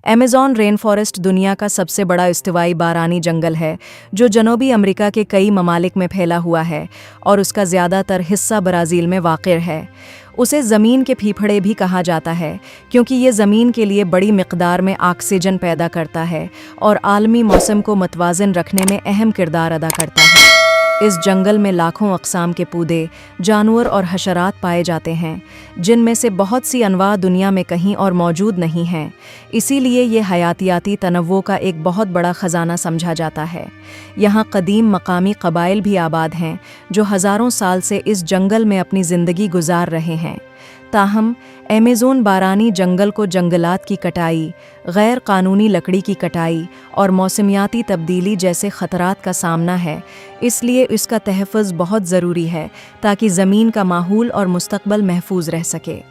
Amazon rain forest दुनिया का सबसे बड़ा इस्तिवाई बारानी जंगल है, जो जनूबी अमेरिका के कई ममालिक में फैला हुआ है और उसका ज़्यादातर हिस्सा ब्राज़ील में वाक़िअ है। उसे ज़मीन के फीफड़े भी कहा जाता है, क्योंकि ये ज़मीन के लिए बड़ी मिक़दार में ऑक्सीजन पैदा करता है और आलमी मौसम को मतवाज़न रखने में अहम किरदार अदा करता है। इस जंगल में लाखों अक़साम के पौधे, जानवर और हशरात पाए जाते हैं, जिनमें से बहुत सी अनवा दुनिया में कहीं और मौजूद नहीं हैं। इसीलिए ये हयातियाती तनव्वुर का एक बहुत बड़ा ख़जाना समझा जाता है। यहाँ कदीम मकामी क़बाइल भी आबाद हैं, जो हज़ारों साल से इस जंगल में अपनी ज़िंदगी गुजार रहे हैं। ताहम अमेज़न बारानी जंगल को जंगलात की कटाई, गैर कानूनी लकड़ी की कटाई और मौसमियाती तब्दीली जैसे ख़तरात का सामना है। इसलिए इसका तहफ़्फ़ुज़ बहुत ज़रूरी है, ताकि ज़मीन का माहौल और मुस्तक़बल महफूज रह सके।